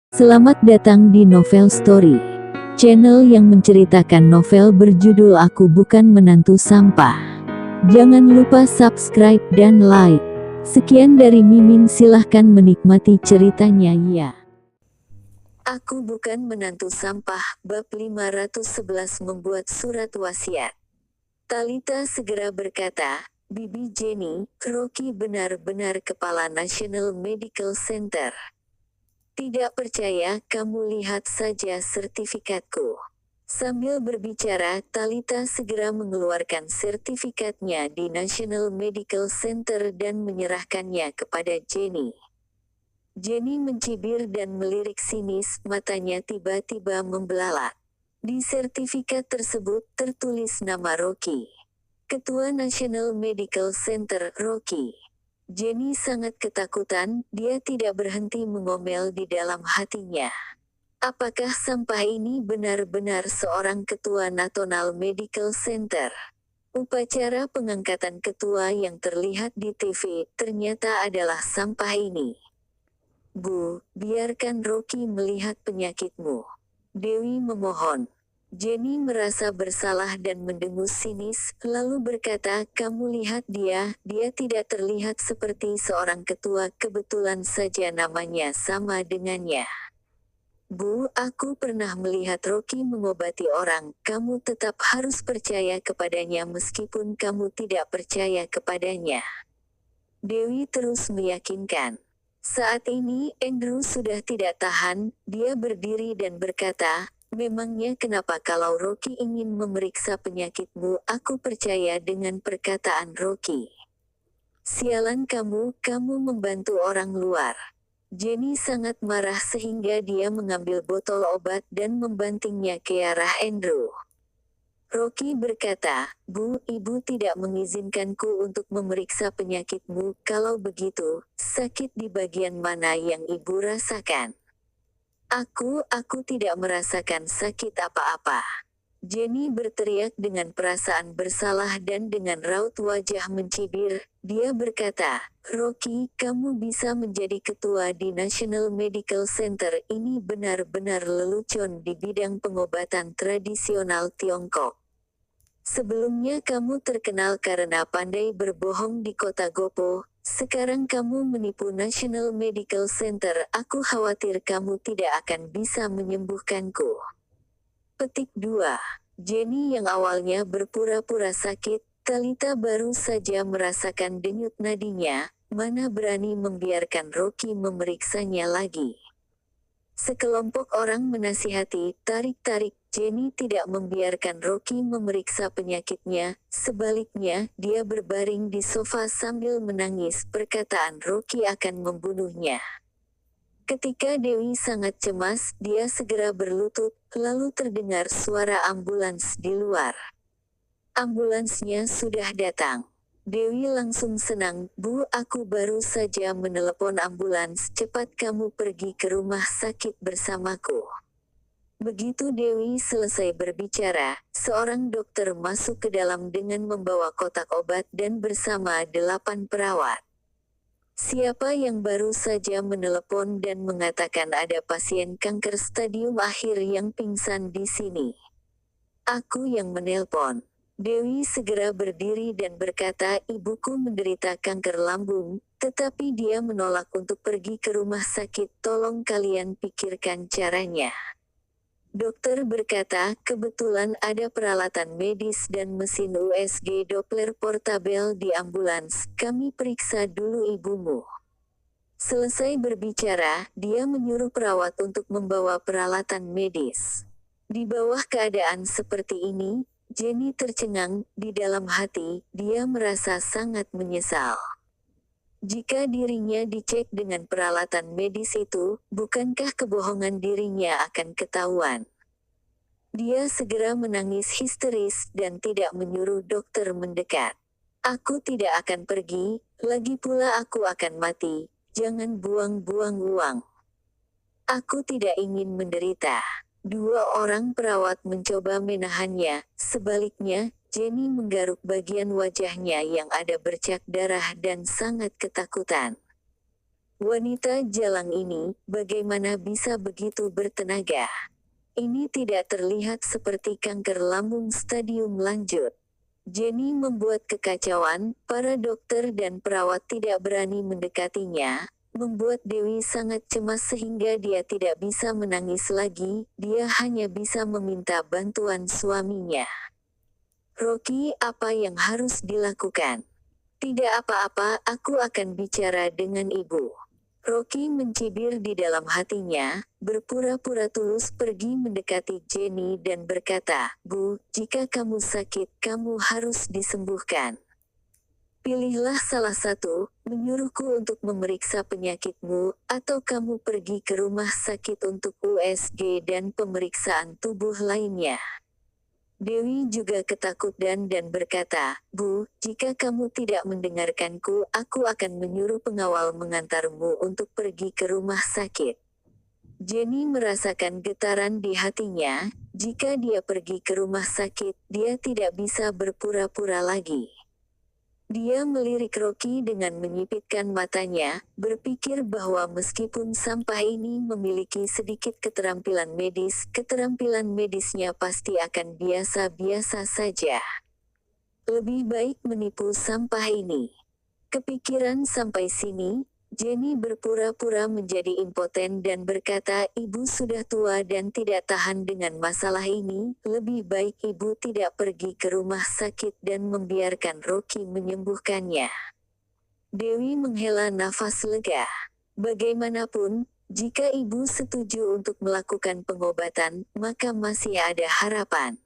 Selamat datang di Novel Story, channel yang menceritakan novel berjudul Aku Bukan Menantu Sampah. Jangan lupa subscribe dan like. Sekian dari Mimin, silahkan menikmati ceritanya ya. Aku Bukan Menantu Sampah, bab 511 membuat surat wasiat. Talita segera berkata, Bibi Jenny, Rocky benar-benar kepala National Medical Center. Tidak percaya, kamu lihat saja sertifikatku. Sambil berbicara, Talita segera mengeluarkan sertifikatnya di National Medical Center dan menyerahkannya kepada Jenny. Jenny mencibir dan melirik sinis, matanya tiba-tiba membelalak. Di sertifikat tersebut tertulis nama Rocky. Ketua National Medical Center, Rocky. Jenny sangat ketakutan, dia tidak berhenti mengomel di dalam hatinya. Apakah sampah ini benar-benar seorang ketua National Medical Center? Upacara pengangkatan ketua yang terlihat di TV ternyata adalah sampah ini. Bu, biarkan Rocky melihat penyakitmu. Dewi memohon. Jenny merasa bersalah dan mendengus sinis, lalu berkata, kamu lihat dia tidak terlihat seperti seorang ketua, kebetulan saja namanya sama dengannya. Bu, aku pernah melihat Rocky mengobati orang, kamu tetap harus percaya kepadanya meskipun kamu tidak percaya kepadanya. Dewi terus meyakinkan. Saat ini, Andrew sudah tidak tahan, dia berdiri dan berkata, memangnya kenapa kalau Rocky ingin memeriksa penyakitmu, aku percaya dengan perkataan Rocky. Sialan kamu membantu orang luar. Jenny sangat marah sehingga dia mengambil botol obat dan membantingnya ke arah Andrew. Rocky berkata, Bu, ibu tidak mengizinkanku untuk memeriksa penyakitmu, kalau begitu, sakit di bagian mana yang ibu rasakan? Aku tidak merasakan sakit apa-apa. Jenny berteriak dengan perasaan bersalah dan dengan raut wajah mencibir, dia berkata, Rocky, kamu bisa menjadi ketua di National Medical Center, ini benar-benar lelucon di bidang pengobatan tradisional Tiongkok. Sebelumnya kamu terkenal karena pandai berbohong di kota Gopo, sekarang kamu menipu National Medical Center, aku khawatir kamu tidak akan bisa menyembuhkanku. Petik 2. Jenny yang awalnya berpura-pura sakit, Talita baru saja merasakan denyut nadinya, mana berani membiarkan Rocky memeriksanya lagi. Sekelompok orang menasihati, tarik-tarik, Jenny tidak membiarkan Rocky memeriksa penyakitnya, sebaliknya, dia berbaring di sofa sambil menangis, perkataan Rocky akan membunuhnya. Ketika Dewi sangat cemas, dia segera berlutut, lalu terdengar suara ambulans di luar. Ambulansnya sudah datang. Dewi langsung senang, Bu, aku baru saja menelepon ambulans, cepat kamu pergi ke rumah sakit bersamaku. Begitu Dewi selesai berbicara, seorang dokter masuk ke dalam dengan membawa kotak obat dan bersama 8 perawat. Siapa yang baru saja menelepon dan mengatakan ada pasien kanker stadium akhir yang pingsan di sini? Aku yang menelpon. Dewi segera berdiri dan berkata, ibuku menderita kanker lambung, tetapi dia menolak untuk pergi ke rumah sakit, tolong kalian pikirkan caranya. Dokter berkata, kebetulan ada peralatan medis dan mesin USG Doppler portabel di ambulans, kami periksa dulu ibumu. Selesai berbicara, dia menyuruh perawat untuk membawa peralatan medis. Di bawah keadaan seperti ini, Jenny tercengang, di dalam hati, dia merasa sangat menyesal. Jika dirinya dicek dengan peralatan medis itu, bukankah kebohongan dirinya akan ketahuan? Dia segera menangis histeris dan tidak menyuruh dokter mendekat. Aku tidak akan pergi, lagi pula aku akan mati, jangan buang-buang uang. Aku tidak ingin menderita. 2 orang perawat mencoba menahannya, sebaliknya, Jenny menggaruk bagian wajahnya yang ada bercak darah dan sangat ketakutan. Wanita jalang ini, bagaimana bisa begitu bertenaga? Ini tidak terlihat seperti kanker lambung stadium lanjut. Jenny membuat kekacauan, para dokter dan perawat tidak berani mendekatinya, membuat Dewi sangat cemas sehingga dia tidak bisa menangis lagi, dia hanya bisa meminta bantuan suaminya. Rocky, apa yang harus dilakukan? Tidak apa-apa, aku akan bicara dengan ibu. Rocky mencibir di dalam hatinya, berpura-pura tulus pergi mendekati Jenny dan berkata, "Bu, jika kamu sakit, kamu harus disembuhkan. Pilihlah salah satu, menyuruhku untuk memeriksa penyakitmu, atau kamu pergi ke rumah sakit untuk USG dan pemeriksaan tubuh lainnya." Dewi juga ketakutan dan berkata, "Bu, jika kamu tidak mendengarkanku, aku akan menyuruh pengawal mengantarmu untuk pergi ke rumah sakit." Jenny merasakan getaran di hatinya, jika dia pergi ke rumah sakit, dia tidak bisa berpura-pura lagi. Dia melirik Rocky dengan menyipitkan matanya, berpikir bahwa meskipun sampah ini memiliki sedikit keterampilan medisnya pasti akan biasa-biasa saja. Lebih baik menipu sampah ini. Kepikiran sampai sini, Jenny berpura-pura menjadi impoten dan berkata, "Ibu sudah tua dan tidak tahan dengan masalah ini, lebih baik ibu tidak pergi ke rumah sakit dan membiarkan Rocky menyembuhkannya." Dewi menghela nafas lega. Bagaimanapun, jika ibu setuju untuk melakukan pengobatan, maka masih ada harapan.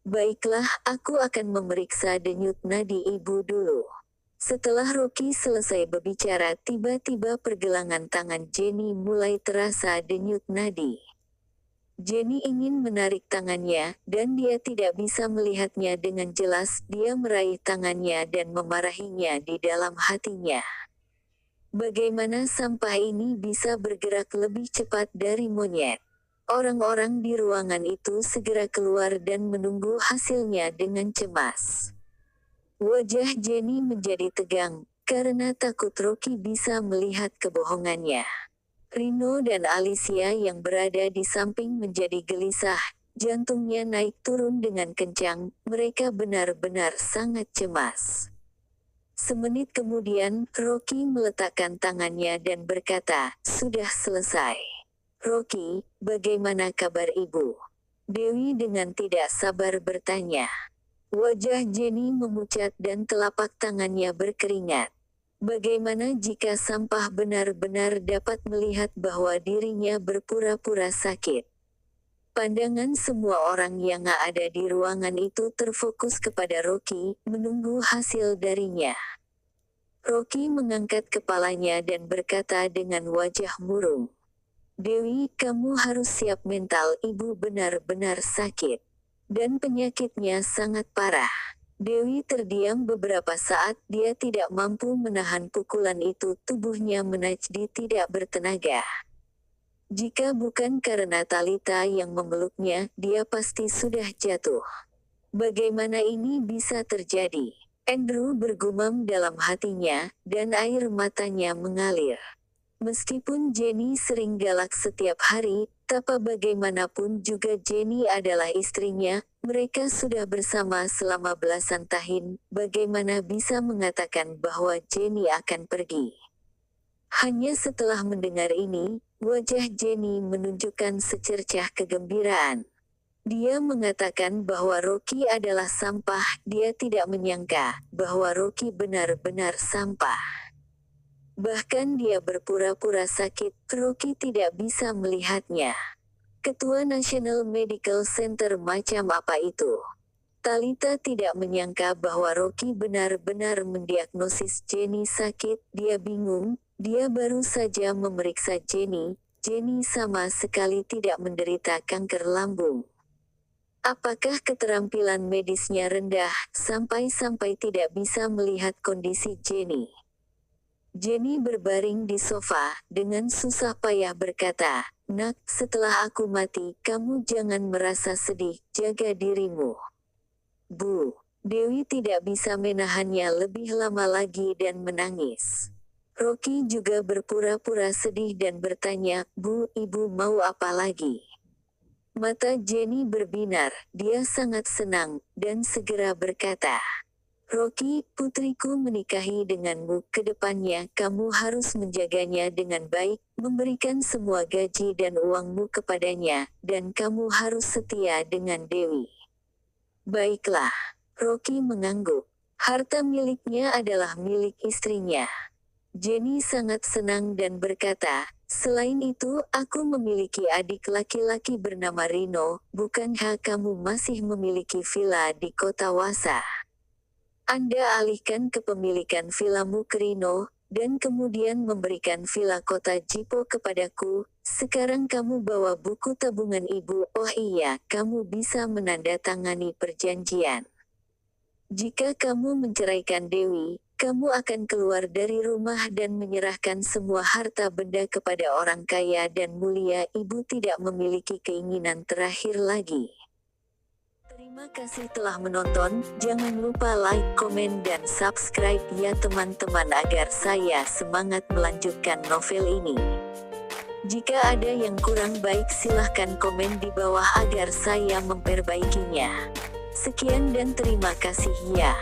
"Baiklah, aku akan memeriksa denyut nadi ibu dulu." Setelah Rocky selesai berbicara, tiba-tiba pergelangan tangan Jenny mulai terasa denyut nadi. Jenny ingin menarik tangannya, dan dia tidak bisa melihatnya dengan jelas. Dia meraih tangannya dan memarahinya di dalam hatinya. Bagaimana sampah ini bisa bergerak lebih cepat dari monyet? Orang-orang di ruangan itu segera keluar dan menunggu hasilnya dengan cemas. Wajah Jenny menjadi tegang, karena takut Rocky bisa melihat kebohongannya. Rino dan Alicia yang berada di samping menjadi gelisah, jantungnya naik turun dengan kencang, mereka benar-benar sangat cemas. Semenit kemudian, Rocky meletakkan tangannya dan berkata, "Sudah selesai." "Rocky, bagaimana kabar ibu?" Dewi dengan tidak sabar bertanya. Wajah Jenny memucat dan telapak tangannya berkeringat. Bagaimana jika sampah benar-benar dapat melihat bahwa dirinya berpura-pura sakit? Pandangan semua orang yang ada di ruangan itu terfokus kepada Rocky, menunggu hasil darinya. Rocky mengangkat kepalanya dan berkata dengan wajah murung, "Dewi, kamu harus siap mental, ibu benar-benar sakit. Dan penyakitnya sangat parah." Dewi terdiam beberapa saat, dia tidak mampu menahan pukulan itu, tubuhnya menjadi tidak bertenaga. Jika bukan karena Talita yang memeluknya, dia pasti sudah jatuh. Bagaimana ini bisa terjadi? Andrew bergumam dalam hatinya, dan air matanya mengalir. Meskipun Jenny sering galak setiap hari, tapi bagaimanapun juga Jenny adalah istrinya, mereka sudah bersama selama belasan tahun, bagaimana bisa mengatakan bahwa Jenny akan pergi? Hanya setelah mendengar ini, wajah Jenny menunjukkan secercah kegembiraan. Dia mengatakan bahwa Rocky adalah sampah, dia tidak menyangka bahwa Rocky benar-benar sampah. Bahkan dia berpura-pura sakit, Rocky tidak bisa melihatnya. Ketua National Medical Center macam apa itu? Talita tidak menyangka bahwa Rocky benar-benar mendiagnosis Jenny sakit, dia bingung, dia baru saja memeriksa Jenny, Jenny sama sekali tidak menderita kanker lambung. Apakah keterampilan medisnya rendah, sampai-sampai tidak bisa melihat kondisi Jenny? Jenny berbaring di sofa, dengan susah payah berkata, "Nak, setelah aku mati, kamu jangan merasa sedih, jaga dirimu." "Bu." Dewi tidak bisa menahannya lebih lama lagi dan menangis. Rocky juga berpura-pura sedih dan bertanya, "Bu, ibu mau apa lagi?" Mata Jenny berbinar, dia sangat senang, dan segera berkata, "Rocky, putriku menikahi denganmu, kedepannya kamu harus menjaganya dengan baik, memberikan semua gaji dan uangmu kepadanya, dan kamu harus setia dengan Dewi." "Baiklah." Rocky mengangguk. Harta miliknya adalah milik istrinya. Jenny sangat senang dan berkata, "Selain itu, aku memiliki adik laki-laki bernama Rino, bukankah kamu masih memiliki villa di kota Wasa? Anda alihkan kepemilikan villamu ke Rino, dan kemudian memberikan villa kota Jipo kepadaku. Sekarang kamu bawa buku tabungan ibu. Oh iya, kamu bisa menandatangani perjanjian. Jika kamu menceraikan Dewi, kamu akan keluar dari rumah dan menyerahkan semua harta benda kepada orang kaya dan mulia. Ibu tidak memiliki keinginan terakhir lagi." Terima kasih telah menonton, jangan lupa like, komen dan subscribe ya teman-teman agar saya semangat melanjutkan novel ini. Jika ada yang kurang baik silahkan komen di bawah agar saya memperbaikinya. Sekian dan terima kasih ya.